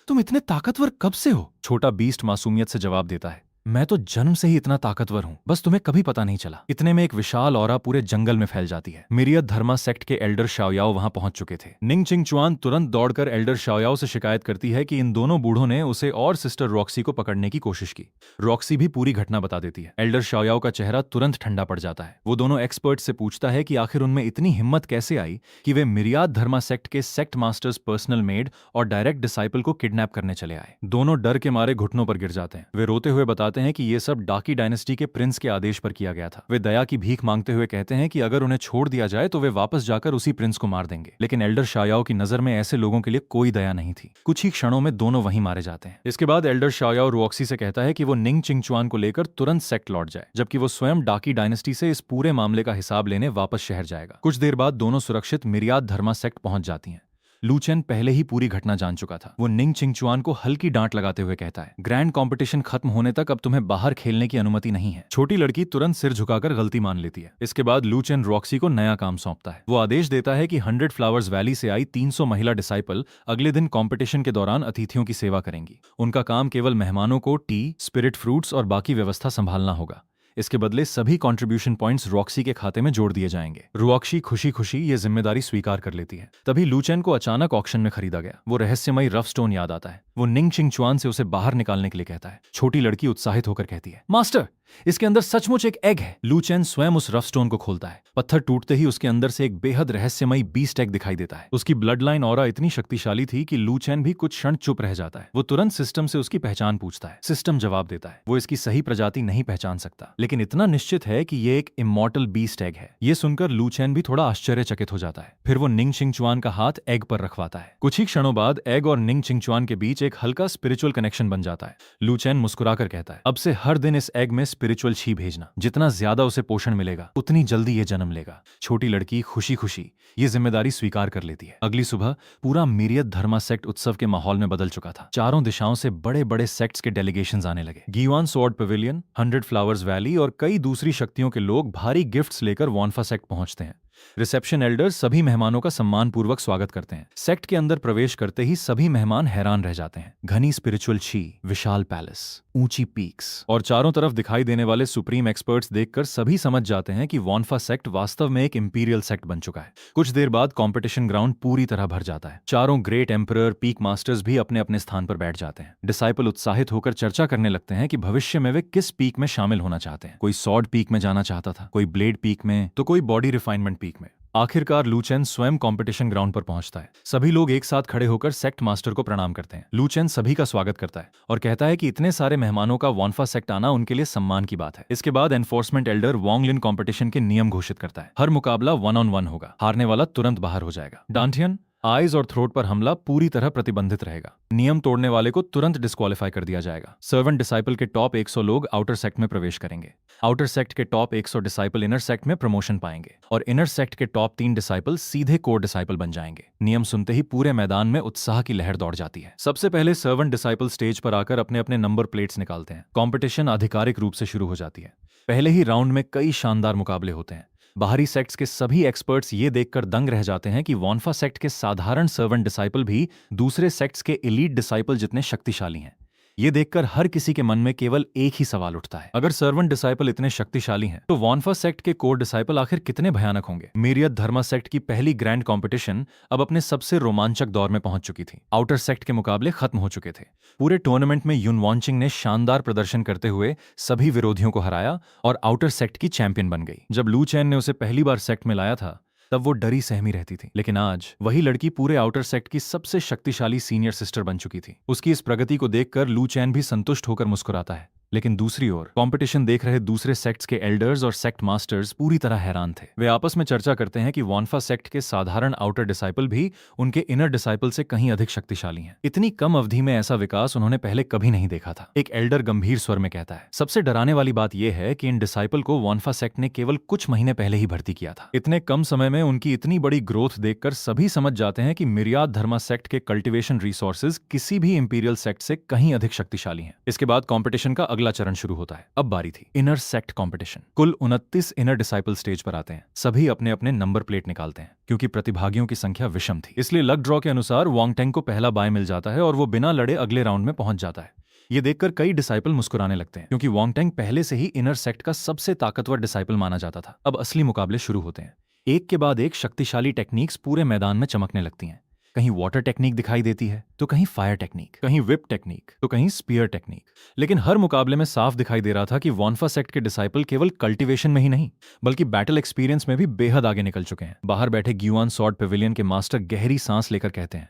तुम इतने ताकतवर कब से हो? छोटा बीस्ट मासूमियत से जवाब देता है, मैं तो जन्म से ही इतना ताकतवर हूं, बस तुम्हें कभी पता नहीं चला। इतने में एक विशाल ऑरा पूरे जंगल में फैल जाती है। मिरियत धर्मा सेक्ट के एल्डर शाओयाओ वहां पहुंच चुके थे। निंग चिंगचुआन तुरंत दौड़कर एल्डर शाओयाओ से शिकायत करती है कि इन दोनों बूढ़ों ने उसे और सिस्टर रॉक्सी को पकड़ने की कोशिश की। रॉक्सी भी पूरी घटना बता देती है। एल्डर शाओयाओ का चेहरा तुरंत ठंडा पड़ जाता है। वो दोनों एक्सपर्ट से पूछता है कि आखिर उनमें इतनी हिम्मत कैसे आई कि वे मिरियत धर्मा सेक्ट के सेक्ट मास्टर्स पर्सनल मेड और डायरेक्ट डिसाइपल को किडनैप करने चले आए। दोनों डर के मारे घुटनों पर गिर जाते हैं। वे रोते हुए बताते हैं कि ये सब डाकी डायनेस्टी के प्रिंस के आदेश पर किया गया था। वे दया की भीख मांगते हुए कहते हैं कि अगर उन्हें छोड़ दिया जाए तो वे वापस जाकर उसी प्रिंस को मार देंगे। लेकिन एल्डर शाओयाओ की नजर में ऐसे लोगों के लिए कोई दया नहीं थी। कुछ ही क्षणों में दोनों वहीं मारे जाते हैं। इसके बाद एल्डर शाओयाओ रॉक्सी से कहता है कि वो निंग चिंगचुआन को लेकर तुरंत सेक्ट लौट जाए, जबकि वो स्वयं डाकी डायनेस्टी से इस पूरे मामले का हिसाब लेने वापस शहर जाएगा। कुछ देर बाद दोनों सुरक्षित मिरियत धर्मा सेक्ट पहुंच जाती हैं। लू चेन पहले ही पूरी घटना जान चुका था। वो निंग चिंगचुआन को हल्की डांट लगाते हुए कहता है, ग्रैंड कंपटीशन खत्म होने तक अब तुम्हें बाहर खेलने की अनुमति नहीं है। छोटी लड़की तुरंत सिर झुकाकर गलती मान लेती है। इसके बाद लू चेन रॉक्सी को नया काम सौंपता है। वो आदेश देता है कि 100 फ्लावर्स वैली से आई 300 महिला डिसाइपल अगले दिन कंपटीशन के दौरान अतिथियों की सेवा करेंगी। उनका काम केवल मेहमानों को टी, स्पिरिट फ्रूट्स और बाकी व्यवस्था संभालना होगा। इसके बदले सभी कंट्रीब्यूशन पॉइंट्स रॉक्सी के खाते में जोड़ दिए जाएंगे। रॉक्सी खुशी खुशी ये जिम्मेदारी स्वीकार कर लेती है। तभी लू चेन को अचानक ऑक्शन में खरीदा गया वो रहस्यमयी रफ स्टोन याद आता है। वो निंग चिंगचुआन से उसे बाहर निकालने के लिए कहता है। छोटी लड़की उत्साहित होकर कहती है, मास्टर, इसके अंदर सचमुच एक एग है। लू चेन स्वयं उस रफ स्टोन को खोलता है। पत्थर टूटते ही उसके अंदर से एक बेहद रहस्यमयी बीस्ट एग दिखाई देता है। उसकी ब्लड लाइन ऑरा इतनी शक्तिशाली थी कि लू चेन भी कुछ क्षण चुप रह जाता है। वो तुरंत सिस्टम से उसकी पहचान पूछता है। सिस्टम जवाब देता है, वो इसकी सही प्रजाति नहीं पहचान सकता, लेकिन इतना निश्चित है कि ये एक इमॉर्टल बीस्ट एग है। ये सुनकर लू चेन भी थोड़ा आश्चर्यचकित हो जाता है। फिर वो निंग चिंगचुआन का हाथ एग पर रखवाता है। कुछ ही क्षणों बाद एग और निंग चिंगचुआन के बीच एक हल्का स्पिरिचुअल कनेक्शन बन जाता है। लू चेन मुस्कुराकर कहता है, अब से हर दिन इस एग में स्पिरिचुअल छी भेजना। जितना ज्यादा उसे पोषण मिलेगा उतनी जल्दी ये जन्म लेगा। छोटी लड़की खुशी खुशी ये जिम्मेदारी स्वीकार कर लेती है। अगली सुबह पूरा मिरियत धर्मा सेक्ट उत्सव के माहौल में बदल चुका था। चारों दिशाओं से बड़े बड़े सेक्ट्स के डेलीगेशंस आने लगे। गीवान स्वॉर्ड पवेलियन, 100 फ्लावर्स वैली और कई दूसरी शक्तियों के लोग भारी गिफ्ट्स लेकर वानफा सेक्ट पहुंचते हैं। रिसेप्शन एल्डर्स सभी मेहमानों का सम्मानपूर्वक स्वागत करते हैं। सेक्ट के अंदर प्रवेश करते ही सभी मेहमान हैरान रह जाते हैं। घनी स्पिरिचुअल छी, विशाल पैलेस, ऊंची पीक्स और चारों तरफ दिखाई देने वाले सुप्रीम एक्सपर्ट्स देखकर सभी समझ जाते हैं कि वानफा सेक्ट वास्तव में एक इंपीरियल सेक्ट बन चुका है। कुछ देर बाद कंपटीशन ग्राउंड पूरी तरह भर जाता है। चारों ग्रेट एम्परर, पीक मास्टर्स भी अपने अपने स्थान पर बैठ जाते हैं। डिसाइपल उत्साहित होकर चर्चा करने लगते हैं कि भविष्य में वे किस पीक में शामिल होना चाहते हैं। कोई सॉर्ड पीक में जाना चाहता था, कोई ब्लेड पीक में, तो कोई बॉडी रिफाइनमेंट पीक में। आखिरकार लू चेन स्वयं कंपटीशन ग्राउंड पर पहुंचता है। सभी लोग एक साथ खड़े होकर सेक्ट मास्टर को प्रणाम करते हैं। लू चेन सभी का स्वागत करता है और कहता है कि इतने सारे मेहमानों का वानफा सेक्ट आना उनके लिए सम्मान की बात है। इसके बाद एनफोर्समेंट एल्डर वोंग लिन कंपटीशन के नियम घोषित करता है। हर मुकाबला 1-on-1 होगा। हारने वाला तुरंत बाहर हो जाएगा। डांटियन, आईज और थ्रोट पर हमला पूरी तरह प्रतिबंधित रहेगा। नियम तोड़ने वाले को तुरंत डिस्क्वालीफाई कर दिया जाएगा। सर्वेंट डिसाइपल के टॉप 100 लोग आउटर सेक्ट में प्रवेश करेंगे। आउटर सेक्ट के टॉप 100 डिसाइपल इनर सेक्ट में प्रमोशन पाएंगे और इनर सेक्ट के टॉप 3 डिसाइपल सीधे कोर डिसाइपल बन जाएंगे। नियम सुनते ही पूरे मैदान में उत्साह की लहर दौड़ जाती है। सबसे पहले सर्वेंट डिसाइपल स्टेज पर आकर अपने अपने नंबर प्लेट्स निकालते हैं। कॉम्पिटिशन आधिकारिक रूप से शुरू हो जाती है। पहले ही राउंड में कई शानदार मुकाबले होते हैं। बाहरी सेक्ट्स के सभी एक्सपर्ट्स ये देखकर दंग रह जाते हैं कि वॉन्फा सेक्ट के साधारण सर्वेंट डिसाइपल भी दूसरे सेक्ट्स के एलीट डिसाइपल जितने शक्तिशाली हैं। ये देखकर हर किसी के मन में केवल एक ही सवाल उठता है, अगर सर्वेंट डिसाइपल इतने शक्तिशाली हैं तो वॉन्फा सेक्ट के कोर डिसाइपल आखिर कितने भयानक होंगे। मिरियड धर्मा सेक्ट की पहली ग्रैंड कॉम्पिटिशन अब अपने सबसे रोमांचक दौर में पहुंच चुकी थी। आउटर सेक्ट के मुकाबले खत्म हो चुके थे। पूरे टूर्नामेंट में युन वॉन्चिंग ने शानदार प्रदर्शन करते हुए सभी विरोधियों को हराया और आउटर सेक्ट की चैंपियन बन गई। जब लू चैन ने उसे पहली बार सेक्ट में लाया था तब वो डरी सहमी रहती थी, लेकिन आज वही लड़की पूरे आउटर सेक्ट की सबसे शक्तिशाली सीनियर सिस्टर बन चुकी थी। उसकी इस प्रगति को देखकर लू चैन भी संतुष्ट होकर मुस्कुराता है। लेकिन दूसरी ओर कंपटीशन देख रहे दूसरे सेक्ट्स के एल्डर्स और सेक्ट मास्टर्स पूरी तरह हैरान थे। वे आपस में चर्चा करते हैं कि वॉन्फा सेक्ट के साधारण आउटर डिसाइपल भी उनके इनर डिसाइपल से कहीं अधिक शक्तिशाली हैं। इतनी कम अवधि में ऐसा विकास उन्होंने पहले कभी नहीं देखा था। एक एल्डर गंभीर स्वर में कहता है, सबसे डराने वाली बात यह है कि इन डिसाइपल को वॉन्फा सेक्ट ने केवल कुछ महीने पहले ही भर्ती किया था। इतने कम समय में उनकी इतनी बड़ी ग्रोथ देखकर सभी समझ जाते हैं कि मिरियाद धर्मा सेक्ट के कल्टिवेशन रिसोर्सेज किसी भी इंपीरियल सेक्ट से कहीं अधिक शक्तिशाली हैं। इसके बाद कॉम्पिटिशन का अगला चरण शुरू होता है। अब बारी थी इनर सेक्ट कंपटीशन। कुल 29 इनर डिसाइपल स्टेज पर आते हैं। सभी अपने अपने नंबर प्लेट निकालते हैं। क्योंकि प्रतिभागियों की संख्या विषम थी, इसलिए लक ड्रॉ के अनुसार वांगटेंग को पहला बाय मिल जाता है और वो बिना लड़े अगले राउंड में पहुंच जाता है। ये देखकर कई डिसाइपल मुस्कुराने लगते हैं, क्योंकि वांगटेंग पहले से ही इनर सेक्ट का सबसे ताकतवर डिसाइपल माना जाता था। अब असली मुकाबले शुरू होते हैं। एक के बाद एक शक्तिशाली टेक्निक्स पूरे मैदान में चमकने लगती हैं। कहीं वाटर टेक्निक दिखाई देती है तो कहीं फायर टेक्निक, कहीं विप टेक्निक तो कहीं स्पीयर टेक्निक। लेकिन हर मुकाबले में साफ दिखाई दे रहा था कि वॉन्फा सेक्ट के डिसाइपल केवल कल्टीवेशन में ही नहीं बल्कि बैटल एक्सपीरियंस में भी बेहद आगे निकल चुके हैं। बाहर बैठे ग्युआन सॉर्ड पेविलियन के मास्टर गहरी सांस लेकर कहते हैं,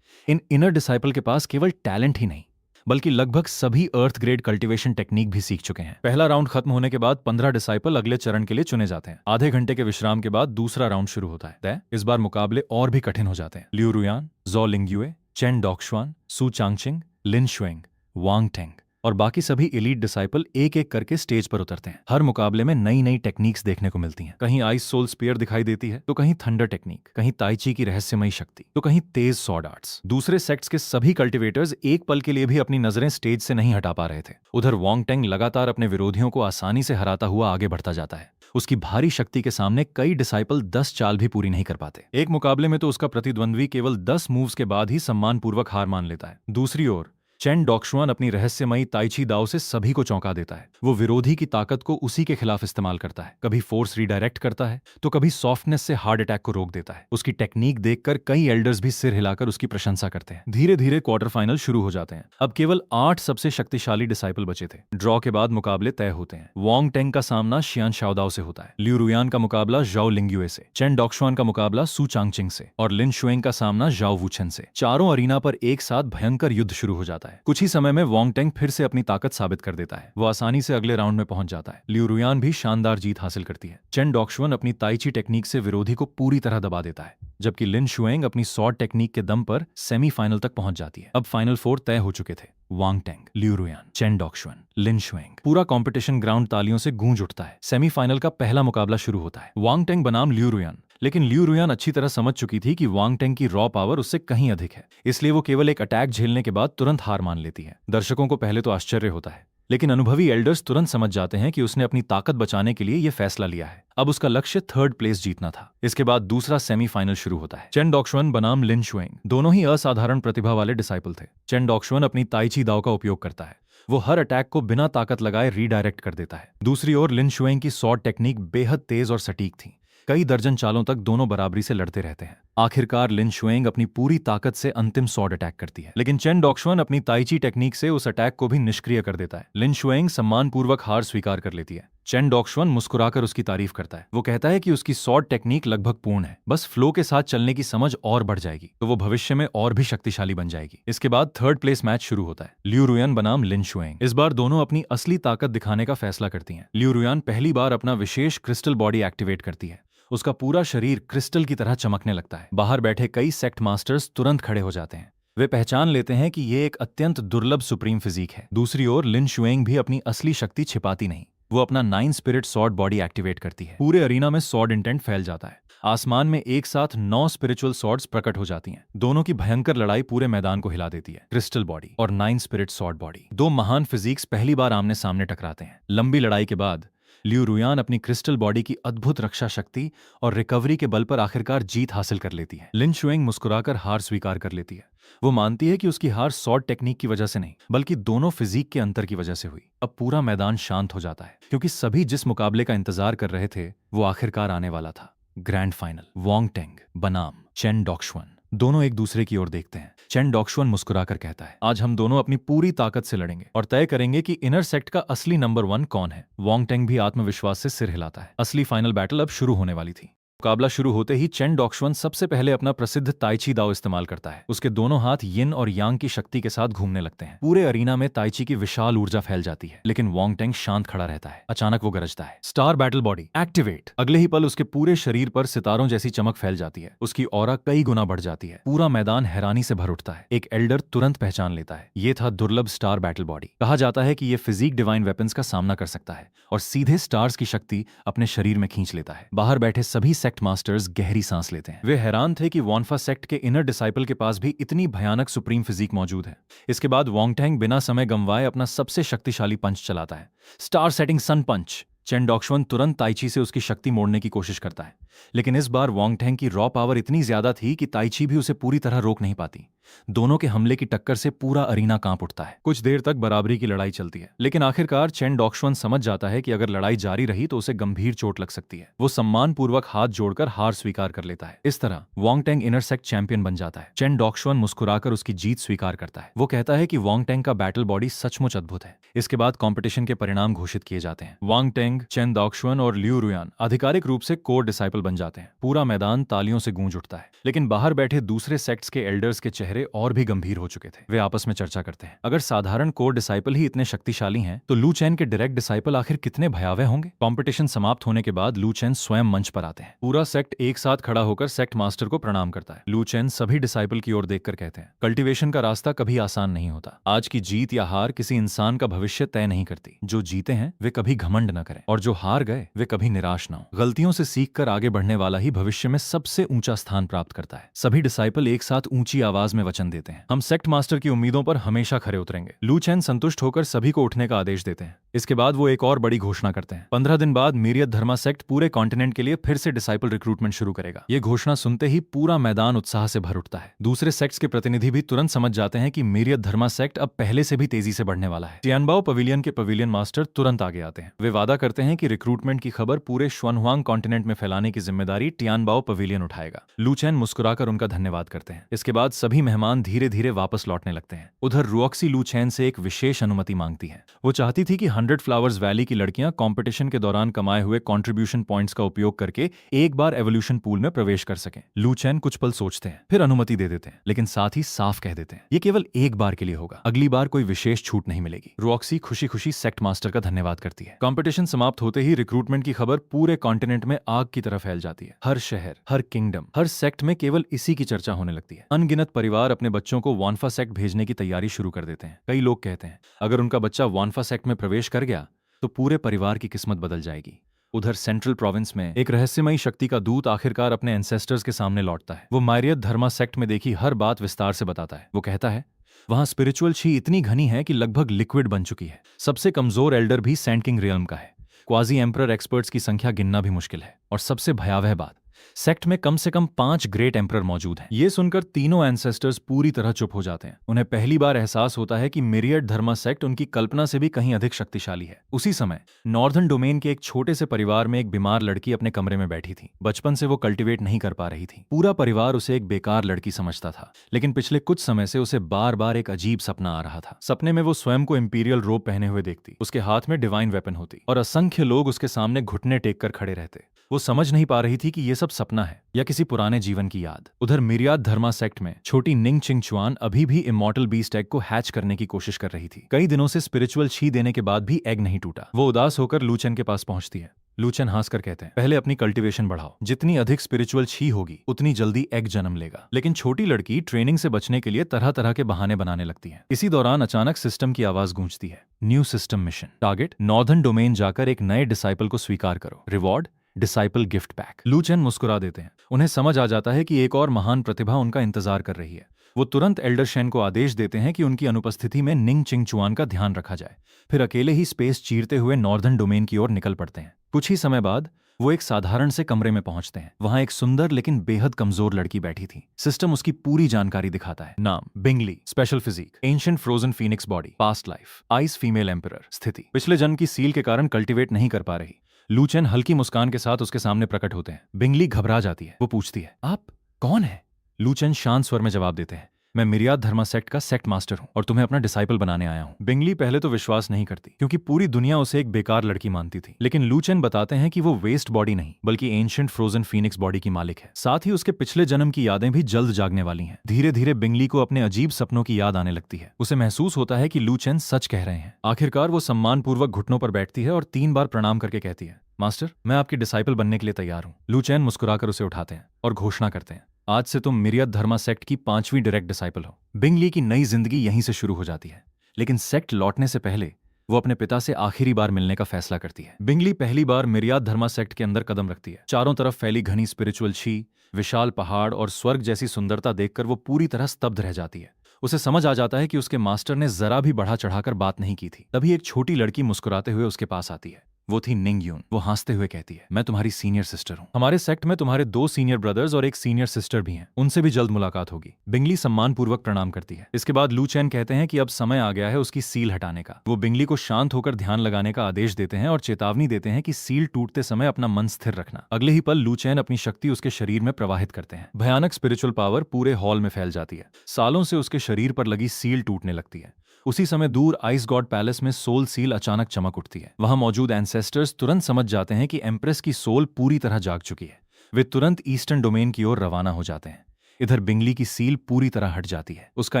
इन इनर डिसाइपल के पास केवल टैलेंट ही नहीं बल्कि लगभग सभी अर्थ ग्रेड कल्टीवेशन टेक्निक भी सीख चुके हैं। पहला राउंड खत्म होने के बाद 15 डिसाइपल अगले चरण के लिए चुने जाते हैं। आधे घंटे के विश्राम के बाद दूसरा राउंड शुरू होता है। इस बार मुकाबले और भी कठिन हो जाते हैं। लिu रुयान, ज़ो लिंगयुए, चेन डॉक्शुआन, सु चांगचिंग, लिन शुएंग, वांगटेंग और बाकी सभी एलीट डिसाइपल एक एक करके स्टेज पर उतरते हैं। हर मुकाबले में नई नई टेक्निक्स देखने को मिलती हैं। कहीं आइस सोल स्पीयर दिखाई देती है तो कहीं थंडर टेक्निक, कहीं ताइची की रहस्यमयी शक्ति तो कहीं तेज सॉर्ड आर्ट्स। दूसरे सेक्ट्स के सभी कल्टिवेटर्स एक पल के लिए भी अपनी नजरें स्टेज से नहीं हटा पा रहे थे। उधर वांगटेंग लगातार अपने विरोधियों को आसानी से हराता हुआ आगे बढ़ता जाता है। उसकी भारी शक्ति के सामने कई डिसाइपल 10 चाल भी पूरी नहीं कर पाते। एक मुकाबले में तो उसका प्रतिद्वंद्वी केवल 10 मूव्स के बाद ही सम्मानपूर्वक हार मान लेता है। दूसरी ओर चेन डॉक्शुआन अपनी रहस्यमयी ताइची दाव से सभी को चौंका देता है। वो विरोधी की ताकत को उसी के खिलाफ इस्तेमाल करता है। कभी फोर्स रिडायरेक्ट करता है तो कभी सॉफ्टनेस से हार्ड अटैक को रोक देता है। उसकी टेक्निक देखकर कई एल्डर्स भी सिर हिलाकर उसकी प्रशंसा करते हैं। धीरे धीरे क्वार्टर फाइनल शुरू हो जाते हैं। अब केवल 8 सबसे शक्तिशाली डिसाइपल बचे थे। ड्रॉ के बाद मुकाबले तय होते हैं। वांगटेंग का सामना शियान शाओदाओ से होता है। लिu रुयान का मुकाबला ज़ाओ लिंगयुए से, चेन डॉक्शुआन का मुकाबला सु चांगचिंग से और लिन शुएंग का सामना ज़ाओ वुचेन से। चारों अरीना पर एक साथ भयंकर युद्ध शुरू हो जाता है। कुछ ही समय में वांगटेंग फिर से अपनी ताकत साबित कर देता है। वो आसानी से अगले राउंड में पहुंच जाता है। लिu रुयान भी शानदार जीत हासिल करती है। चेन डॉक्शुआन अपनी ताइची टेक्निक से विरोधी को पूरी तरह दबा देता है, जबकि लिन शुएंग अपनी सॉर्ड टेक्निक के दम पर सेमीफाइनल तक पहुंच जाती है। अब फाइनल 4 तय हो चुके थे। वांगटेंग, लिu रुयान, चेन डॉक्शुआन, लिन शुएंग। पूरा कंपटीशन ग्राउंड तालियों से गूंज उठता है। सेमीफाइनल का पहला मुकाबला शुरू होता है। वांगटेंग बनाम लिu रुयान। लेकिन लिu रुयान अच्छी तरह समझ चुकी थी कि वांगटेंग की रॉ पावर उससे कहीं अधिक है, इसलिए वो केवल एक अटैक झेलने के बाद तुरंत हार मान लेती है। दर्शकों को पहले तो आश्चर्य होता है, लेकिन अनुभवी एल्डर्स तुरंत समझ जाते हैं कि उसने अपनी ताकत बचाने के लिए यह फैसला लिया है। अब उसका लक्ष्य 3rd प्लेस जीतना था। इसके बाद दूसरा सेमीफाइनल शुरू होता है। चेन डॉक्शुआन बनाम लिन शुएंग। दोनों ही असाधारण प्रतिभा वाले डिसाइपल थे। चेन डॉक्शुआन अपनी ताइची दाव का उपयोग करता है। वो हर अटैक को बिना ताकत लगाए रीडायरेक्ट कर देता है। दूसरी ओर लिन शुएंग की सॉर्ड टेक्निक बेहद तेज और सटीक थी। कई दर्जन चालों तक दोनों बराबरी से लड़ते रहते हैं। आखिरकार लिन शुएंग अपनी पूरी ताकत से अंतिम सॉर्ड अटैक करती है, लेकिन चेन डॉक्शुआन अपनी ताइची टेक्निक से उस अटैक को भी निष्क्रिय कर देता है। लिन शुएंग सम्मानपूर्वक हार स्वीकार कर लेती है। चेन डॉक्शुआन मुस्कुराकर उसकी तारीफ करता है। वो कहता है कि उसकी सॉर्ड टेक्निक लगभग पूर्ण है, बस फ्लो के साथ चलने की समझ और बढ़ जाएगी तो वो भविष्य में और भी शक्तिशाली बन जाएगी। इसके बाद 3rd प्लेस मैच शुरू होता है। लिu रुयान बनाम लिन शुएंग। इस बार दोनों अपनी असली ताकत दिखाने का फैसला करती हैं। लिu रुयान पहली बार अपना विशेष क्रिस्टल बॉडी एक्टिवेट करती है उसका पूरा शरीर क्रिस्टल की तरह चमकने लगता है। बाहर बैठे कई सेक्ट मास्टर्स तुरंत खड़े हो जाते हैं। वे पहचान लेते हैं कि ये एक अत्यंत दुर्लभ सुप्रीम फिजिक है। दूसरी ओर लिन शुएंग भी अपनी असली शक्ति छिपाती नहीं। वो अपना 9 स्पिरिट सॉर्ड बॉडी एक्टिवेट करती है। पूरे अरीना में सॉर्ड इंटेंट फैल जाता है। आसमान में एक साथ 9 स्पिरिचुअल सॉर्ड्स प्रकट हो जाती हैं। दोनों की भयंकर लड़ाई पूरे मैदान को हिला देती है। क्रिस्टल बॉडी और 9 स्पिरिट सॉर्ड बॉडी, दो महान फिजिक्स पहली बार आमने सामने टकराते हैं। लंबी लड़ाई के बाद लियू रुयान अपनी क्रिस्टल बॉडी की अद्भुत रक्षा शक्ति और रिकवरी के बल पर आखिरकार जीत हासिल कर लेती है। लिन शुएंग मुस्कुराकर हार स्वीकार कर लेती है। वो मानती है कि उसकी हार सॉर्ड टेक्निक की वजह से नहीं, बल्कि दोनों फिजिक के अंतर की वजह से हुई। अब पूरा मैदान शांत हो जाता है, क्योंकि सभी जिस मुकाबले का इंतजार कर रहे थे वो आखिरकार आने वाला था। Grand final. वॉन्ग टेंग बनाम चेन डॉक्शुअन दोनों एक दूसरे की ओर देखते हैं। चेन डॉक्शुअन मुस्कुराकर कहता है, आज हम दोनों अपनी पूरी ताकत से लड़ेंगे और तय करेंगे कि इनर सेक्ट का असली नंबर 1 कौन है। वॉन्ग टेंग भी आत्मविश्वास से सिर हिलाता है। असली फाइनल बैटल अब शुरू होने वाली थी। मुकाबला शुरू होते ही चेन डॉक्शुअन सबसे पहले अपना प्रसिद्ध ताइची दाव इस्तेमाल करता है। उसके दोनों हाथ यिन और यांग की शक्ति के साथ घूमने लगते हैं। पूरे अरीना में ताइची की विशाल ऊर्जा फैल जाती है, लेकिन वॉन्ग टेंग शांत खड़ा रहता है। अचानक वो गरजता है, स्टार बैटल बॉडी एक्टिवेट। अगले ही पल उसके पूरे शरीर पर सितारों जैसी चमक फैल जाती है। उसकी ऑरा कई गुना बढ़ जाती है। पूरा मैदान हैरानी से भर उठता है। एक एल्डर तुरंत पहचान लेता है, ये था दुर्लभ स्टार बैटल बॉडी। कहा जाता है कि ये फिजिक डिवाइन वेपन्स का सामना कर सकता है और सीधे स्टार्स की शक्ति अपने शरीर में खींच लेता है। बाहर बैठे सभी सेक्ट मास्टर्स गहरी सांस लेते हैं। वे हैरान थे कि वॉन्फा सेक्ट के इनर डिसाइपल के पास भी इतनी भयानक सुप्रीम फिजिक मौजूद है। इसके बाद वॉन्ग टेंग बिना समय गंवाए अपना सबसे शक्तिशाली पंच चलाता है, स्टार सेटिंग सन पंच। चेन डॉक्शुअन तुरंत ताइची से उसकी शक्ति मोड़ने की कोशिश करता है, लेकिन इस बार वॉन्ग टेंग की रॉ पावर इतनी ज्यादा थी कि ताइची भी उसे पूरी तरह रोक नहीं पाती। दोनों के हमले की टक्कर से पूरा अरीना कांप उठता है। कुछ देर तक बराबरी की लड़ाई चलती है, लेकिन आखिरकार चेन डॉक्शुअन समझ जाता है कि अगर लड़ाई जारी रही तो उसे गंभीर चोट लग सकती है। वो सम्मानपूर्वक हाथ जोड़कर हार स्वीकार कर लेता है। इस तरह Wong tang inner sect champion बन जाता है। चेन डॉक्शुअन मुस्कुराकर उसकी जीत स्वीकार करता है। वो कहता है कि वॉन्ग टेंग का बैटल बॉडी सचमुच अद्भुत है। इसके बाद कॉम्पिटिशन के परिणाम घोषित किए जाते हैं। वॉन्ग टेंग, चेन डॉक्शुअन और लियू रुयान आधिकारिक रूप से कोर डिसाइपल बन जाते हैं। पूरा मैदान तालियों से गूंज उठता है, लेकिन बाहर बैठे दूसरे सेक्ट्स के एल्डर्स के चेहरे और भी गंभीर हो चुके थे। वे आपस में चर्चा करते हैं, अगर साधारण कोर डिसाइपल ही इतने शक्तिशाली हैं, तो लू चेन के डायरेक्ट डिसाइपल आखिर कितने भयावह होंगे। कंपटीशन समाप्त होने के बाद लू चेन स्वयं मंच पर आते हैं। पूरा सेक्ट एक साथ खड़ा होकर सेक्ट मास्टर को प्रणाम करता है। लू चेन सभी डिसाइपल की ओर देखकर कहते हैं, कल्टीवेशन का रास्ता कभी आसान नहीं होता। आज की जीत या हार किसी इंसान का भविष्य तय नहीं करती। जो जीते हैं वे कभी घमंड न करें, और जो हार गए वे कभी निराश न हो। गलतियों से सीखकर आगे बढ़ने वाला ही भविष्य में सबसे ऊंचा स्थान प्राप्त करता है। सभी डिसाइपल एक साथ ऊंची आवाज में वचन देते हैं, हम सेक्ट मास्टर की उम्मीदों पर हमेशा खरे उतरेंगे। लू चेन संतुष्ट होकर सभी को उठने का आदेश देते हैं। इसके बाद वो एक और बड़ी घोषणा करते हैं। 15 दिन बाद मीरियत धर्मा सेक्ट पूरे कॉन्टिनेंट के लिए फिर से डिसाइपल रिक्रूटमेंट शुरू करेगा। ये घोषणा सुनते ही पूरा मैदान उत्साह से भर उठता है। दूसरे सेक्ट्स के प्रतिनिधि भी तुरंत समझ जाते हैं कि मीरियत धर्मा सेक्ट अब पहले से भी तेजी से बढ़ने वाला है। टियानबाओ पवेलियन के पवेलियन मास्टर तुरंत आगे आते हैं। वे वादा करते हैं कि रिक्रूटमेंट की खबर पूरे शुआनहुआंग कॉन्टिनेंट में फैलाने की जिम्मेदारी टियानबाओ पवेलियन उठाएगा। लू चेन मुस्कुराकर उनका धन्यवाद करते हैं। इसके बाद सभी मेहमान धीरे धीरे वापस लौटने लगते हैं। उधर रुऑक्सी लू चेन से एक विशेष अनुमति मांगती है। वो चाहती थी कि 100 फ्लावर्स वैली की लड़कियां कंपटीशन के दौरान कमाए हुए कंट्रीब्यूशन पॉइंट्स का उपयोग करके एक बार एवोल्यूशन पूल में प्रवेश कर सकें। लू चेन कुछ पल सोचते हैं, फिर अनुमति दे देते हैं, लेकिन साथ ही साफ कह देते हैं, ये केवल एक बार के लिए होगा, अगली बार कोई विशेष छूट नहीं मिलेगी। रुऑक्सी खुशी खुशी सेक्ट मास्टर का धन्यवाद करती है। कंपटीशन समाप्त होते ही रिक्रूटमेंट की खबर पूरे कॉन्टिनेंट में आग की तरह फैल जाती है। हर शहर, हर किंगडम, हर सेक्ट में केवल इसी की चर्चा होने लगती है। अनगिनत परिवार अपने बच्चों को वॉन्फा सेक्ट भेजने की तैयारी शुरू कर देते हैं। कई लोग कहते हैं, अगर उनका बच्चा वॉन्फा सेक्ट में प्रवेश कर गया तो पूरे परिवार की किस्मत बदल जाएगी। उधर सेंट्रल प्रोविंस में एक रहस्यमयी शक्ति का दूत आखिरकार अपने एंसेस्टर्स के सामने लौटता है। वो मारियत धर्मा सेक्ट में देखी हर बात विस्तार से बताता है। वो कहता है, वहां स्पिरिचुअल छी इतनी घनी है कि लगभग लिक्विड बन चुकी है। सबसे कमजोर एल्डर भी सैंड किंग रियल्म का है। क्वाजी एम्परर एक्सपर्ट्स की संख्या गिनना भी मुश्किल है। और सबसे भयावह बात, सेक्ट में कम से कम 5 ग्रेट एम्परर मौजूद हैं। ये सुनकर तीनों एंसेस्टर्स पूरी तरह चुप हो जाते हैं। उन्हें पहली बार एहसास होता है कि मिरियट धर्मा सेक्ट उनकी कल्पना से भी कहीं अधिक शक्तिशाली है। उसी समय नॉर्दर्न डोमेन के एक छोटे से परिवार में एक बीमार लड़की अपने कमरे में बैठी थी। बचपन से वो कल्टीवेट नहीं कर पा रही थी। पूरा परिवार उसे एक बेकार लड़की समझता था, लेकिन पिछले कुछ समय से उसे बार बार एक अजीब सपना आ रहा था। सपने में वो स्वयं को इंपीरियल रोब पहने हुए देखती, उसके हाथ में डिवाइन वेपन होती और असंख्य लोग उसके सामने घुटने टेक कर खड़े रहते। वो समझ नहीं पा रही थी कि ये सब सपना है या किसी पुराने जीवन की याद। उधर मिरियात धर्मा सेक्ट में छोटी निंग चिंग चुआन अभी भी इमॉर्टल बीस्ट एग को हैच करने की कोशिश कर रही थी। कई दिनों से स्पिरिचुअल छी देने के बाद भी एग नहीं टूटा। वो उदास होकर लू चेन के पास पहुंचती है। लू चेन हंसकर कहते हैं, पहले अपनी कल्टीवेशन बढ़ाओ, जितनी अधिक स्पिरिचुअल छी होगी उतनी जल्दी एग जन्म लेगा। लेकिन छोटी लड़की ट्रेनिंग से बचने के लिए तरह तरह के बहाने बनाने लगती है। इसी दौरान अचानक सिस्टम की आवाज गूंजती है, new system mission, target northern domain जाकर एक नए डिसाइपल को स्वीकार करो, रिवॉर्ड डिसाइपल गिफ्ट पैक। लू चेन मुस्कुरा देते हैं। उन्हें समझ आ जाता है कि एक और महान प्रतिभा उनका इंतजार कर रही है। वो तुरंत एल्डर शेन को आदेश देते हैं कि उनकी अनुपस्थिति में निंग चिंगचुआन का ध्यान रखा जाए। फिर अकेले ही स्पेस चीरते हुए नॉर्दर्न डोमेन की ओर निकल पड़ते हैं। कुछ ही समय बाद वो एक साधारण से कमरे में पहुंचते हैं। वहां एक सुंदर लेकिन बेहद कमजोर लड़की बैठी थी। सिस्टम उसकी पूरी जानकारी दिखाता है, नाम Bingli, special physique, ancient frozen phoenix body, past life, ice female emperor, स्थिति पिछले जन्म की सील के कारण कल्टीवेट नहीं कर पा रही। लू चेन हल्की मुस्कान के साथ उसके सामने प्रकट होते हैं। बिंगली घबरा जाती है। वो पूछती है, आप कौन है? लू चेन शांत स्वर में जवाब देते हैं, मैं मिरियाद धर्मा सेक्ट का सेक्ट मास्टर हूं और तुम्हें अपना डिसाइपल बनाने आया हूं। बिंगली पहले तो विश्वास नहीं करती क्योंकि पूरी दुनिया उसे एक बेकार लड़की मानती थी। लेकिन लू चेन बताते हैं कि वो वेस्ट बॉडी नहीं बल्कि एंशिएंट फ्रोजन फीनिक्स बॉडी की मालिक है। साथ ही उसके पिछले जन्म की यादें भी जल्द जागने वाली हैं। धीरे धीरे बिंगली को अपने अजीब सपनों की याद आने लगती है। उसे महसूस होता है कि लू चेन सच कह रहे हैं। आखिरकार वो सम्मानपूर्वक घुटनों पर बैठती है और 3 बार प्रणाम करके कहती है, मास्टर, मैं आपकी डिसाइपल बनने के लिए तैयार हूं। लू चेन मुस्कुराकर उसे उठाते हैं और घोषणा करते हैं, आज से तुम मिरियद धर्मा सेक्ट की 5वीं डायरेक्ट डिसाइपल हो। बिंगली की नई जिंदगी यहीं से शुरू हो जाती है। लेकिन सेक्ट लौटने से पहले वो अपने पिता से आखिरी बार मिलने का फैसला करती है। बिंगली पहली बार मिरियाद धर्मा सेक्ट के अंदर कदम रखती है। चारों तरफ फैली घनी स्पिरिचुअल छी, विशाल पहाड़ और स्वर्ग जैसी सुंदरता देखकर वो पूरी तरह स्तब्ध रह जाती है। उसे समझ आ जाता है कि उसके मास्टर ने जरा भी बढ़ा चढ़ाकर बात नहीं की थी। तभी एक छोटी लड़की मुस्कुराते हुए उसके पास आती है। वो थी निंग यून। वो हंसते हुए कहती है, मैं तुम्हारी सीनियर सिस्टर हूं। हमारे सेक्ट में तुम्हारे 2 सीनियर ब्रदर्स और एक सीनियर सिस्टर भी हैं। उनसे भी जल्द मुलाकात होगी। बिंगली सम्मानपूर्वक प्रणाम करती है। इसके बाद लू चेन कहते हैं कि अब समय आ गया है उसकी सील हटाने का। वो बिंगली को शांत होकर ध्यान लगाने का आदेश देते हैं और चेतावनी देते हैं कि सील टूटते समय अपना मन स्थिर रखना। अगले ही पल लू चेन अपनी शक्ति उसके शरीर में प्रवाहित करते हैं। भयानक स्पिरिचुअल पावर पूरे हॉल में फैल जाती है। सालों से उसके शरीर पर लगी सील टूटने लगती है। उसी समय दूर आइस गॉड पैलेस में सोल सील अचानक चमक उठती है। वहां मौजूद एंसेस्टर्स तुरंत समझ जाते हैं कि एम्प्रेस की सोल पूरी तरह जाग चुकी है। वे तुरंत ईस्टर्न डोमेन की ओर रवाना हो जाते हैं। इधर बिंगली की सील पूरी तरह हट जाती है। उसका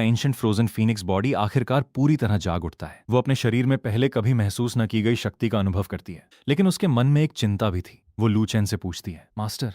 एंशिएंट फ्रोजन फीनिक्स बॉडी आखिरकार पूरी तरह जाग उठता है। वो अपने शरीर में पहले कभी महसूस न की गई शक्ति का अनुभव करती है। लेकिन उसके मन में एक चिंता भी थी। वो लू चेन से पूछती है, मास्टर,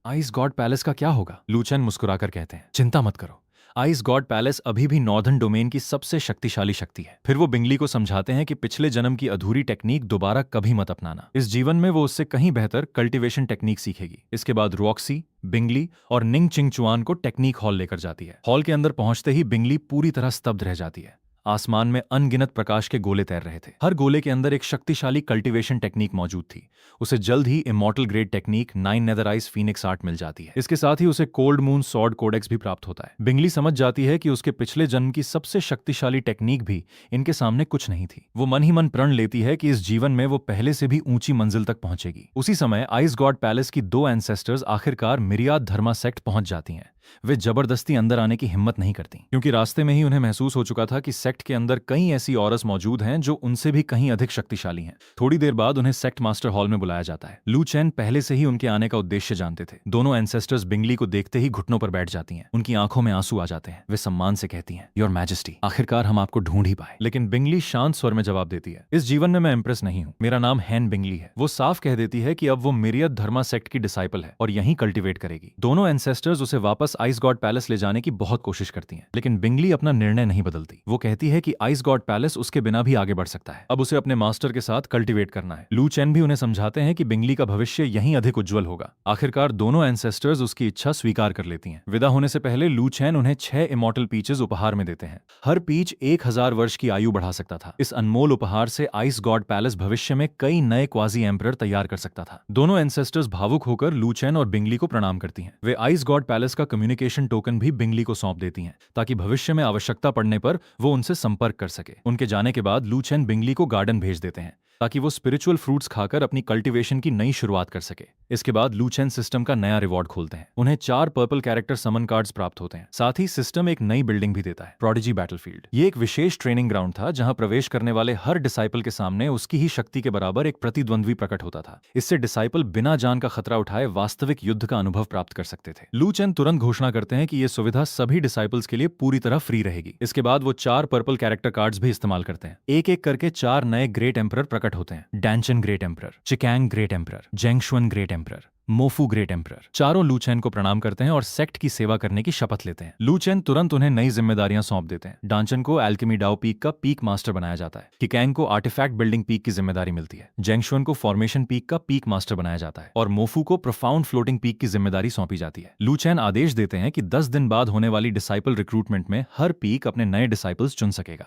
आइस गॉड पैलेस का क्या होगा? लू चेन मुस्कुराकर कहते हैं, चिंता मत करो, आइस गॉड पैलेस अभी भी नॉर्दर्न डोमेन की सबसे शक्तिशाली शक्ति है। फिर वो बिंगली को समझाते हैं कि पिछले जन्म की अधूरी टेक्निक दोबारा कभी मत अपनाना। इस जीवन में वो उससे कहीं बेहतर कल्टीवेशन टेक्निक सीखेगी। इसके बाद रॉक्सी, बिंगली और निंग चिंगचुआन को टेक्निक हॉल लेकर जाती है। हॉल के अंदर पहुंचते ही बिंगली पूरी तरह स्तब्ध रह जाती है। आसमान में अनगिनत प्रकाश के गोले तैर रहे थे। हर गोले के अंदर एक शक्तिशाली कल्टीवेशन टेक्निक मौजूद थी। उसे जल्द ही इमॉर्टल ग्रेड टेक्निक 9 नेदराइज फीनिक्स आर्ट मिल जाती है। इसके साथ ही उसे कोल्ड मून सॉर्ड कोडेक्स भी प्राप्त होता है। बिंगली समझ जाती है कि उसके पिछले जन्म की सबसे शक्तिशाली टेक्निक भी इनके सामने कुछ नहीं थी। वो मन ही मन प्रण लेती है कि इस जीवन में वो पहले से भी ऊंची मंजिल तक पहुंचेगी। उसी समय आइस गॉड पैलेस की 2 एंसेस्टर्स आखिरकार मिरियाद धर्मा सेक्ट पहुंच जाती हैं। वे जबरदस्ती अंदर आने की हिम्मत नहीं करती क्योंकि रास्ते में ही उन्हें महसूस हो चुका था कि सेक्ट के अंदर कई ऐसी औरस मौजूद हैं जो उनसे भी कहीं अधिक शक्तिशाली हैं। थोड़ी देर बाद उन्हें सेक्ट मास्टर हॉल में बुलाया जाता है। लू चेन पहले से ही उनके आने का उद्देश्य जानते थे। दोनों एंसेस्टर्स बिंगली को देखते ही घुटनों पर बैठ जाती हैं। उनकी आंखों में आंसू आ जाते हैं। वे सम्मान से कहती हैं, योर मैजेस्टी, आखिरकार हम आपको ढूंढ ही पाए। लेकिन बिंगली शांत स्वर में जवाब देती है, इस जीवन में मैं इंप्रेस नहीं हूं। मेरा नाम हैन बिंगली है। वो साफ कह देती है कि अब वो मिरियद धर्मा सेक्ट की डिसाइपल है और यहीं कल्टीवेट करेगी। दोनों एंसेस्टर्स उसे वापस आइस गॉड पैलेस ले जाने की बहुत कोशिश करती हैं। लेकिन बिंगली अपना निर्णय नहीं बदलती। वो कहती है कि आइस गॉड पैलेस उसके बिना भी आगे बढ़ सकता है। अब उसे अपने मास्टर के साथ कल्टीवेट करना है। लू चेन भी उन्हें समझाते हैं कि बिंगली का भविष्य यहीं अधिक उज्जवल होगा। आखिरकार दोनों एंसेस्टर्स उसकी इच्छा स्वीकार कर लेती हैं। विदा होने से पहले लू चेन उन्हें 6 इमॉर्टल पीचेस उपहार में देते हैं। हर पीच 1000 वर्ष की आयु बढ़ा सकता था। इस अनमोल उपहार से आइस गॉड पैलेस भविष्य में कई नए क्वाजी एम्परर तैयार कर सकता था। दोनों एंसेस्टर्स भावुक होकर लू चेन और बिंगली को प्रणाम करती हैं। वे आइस गॉड पैलेस का कम्युनिकेशन टोकन भी बिंगली को सौंप देती हैं ताकि भविष्य में आवश्यकता पड़ने पर वो उनसे संपर्क कर सके। उनके जाने के बाद लू चेन बिंगली को गार्डन भेज देते हैं ताकि वो स्पिरिचुअल फ्रूट्स खाकर अपनी कल्टीवेशन की नई शुरुआत कर सके। इसके बाद लू चेन सिस्टम का नया रिवॉर्ड खोलते हैं। उन्हें 4 पर्पल कैरेक्टर समन कार्ड्स प्राप्त होते हैं। साथ ही सिस्टम एक नई बिल्डिंग भी देता है, प्रोडिजी बैटलफील्ड। ये एक विशेष ट्रेनिंग ग्राउंड था जहां प्रवेश करने वाले हर डिसाइपल के सामने उसकी ही शक्ति के बराबर एक प्रतिद्वंद्वी प्रकट होता था। इससे डिसाइपल बिना जान का खतरा उठाए वास्तविक युद्ध का अनुभव प्राप्त कर सकते थे। लू चेन तुरंत घोषणा करते हैं कि यह सुविधा सभी डिसाइपल्स के लिए पूरी तरह फ्री रहेगी। इसके बाद वो 4 पर्पल कैरेक्टर कार्ड्स भी इस्तेमाल करते हैं। एक एक करके 4 नए ग्रेट एम्परर प्रकट प्रकट होते हैं। डैनचन ग्रेट एम्परर, चिकैंग ग्रेट एम्परर, जेंगशुन great emperor, Mofu great emperor. चारों लू चेन को प्रणाम करते हैं और सेक्ट की सेवा करने की शपथ लेते हैं। लू चेन तुरंत उन्हें नई जिम्मेदारियां सौंप देते हैं। डांचन को एल्केमी डाओ पीक का पीक मास्टर बनाया जाता है। किकैंग को आर्टिफैक्ट बिल्डिंग पीक की जिम्मेदारी मिलती है। जेंगशुन को फॉर्मेशन पीक का पीक मास्टर बनाया जाता है और मोफू को प्रोफाउंड फ्लोटिंग पीक की जिम्मेदारी सौंपी जाती है। लू चेन आदेश देते हैं कि 10 दिन बाद होने वाली डिसाइपल रिक्रूटमेंट में हर पीक अपने नए डिसाइपल्स चुन सकेगा।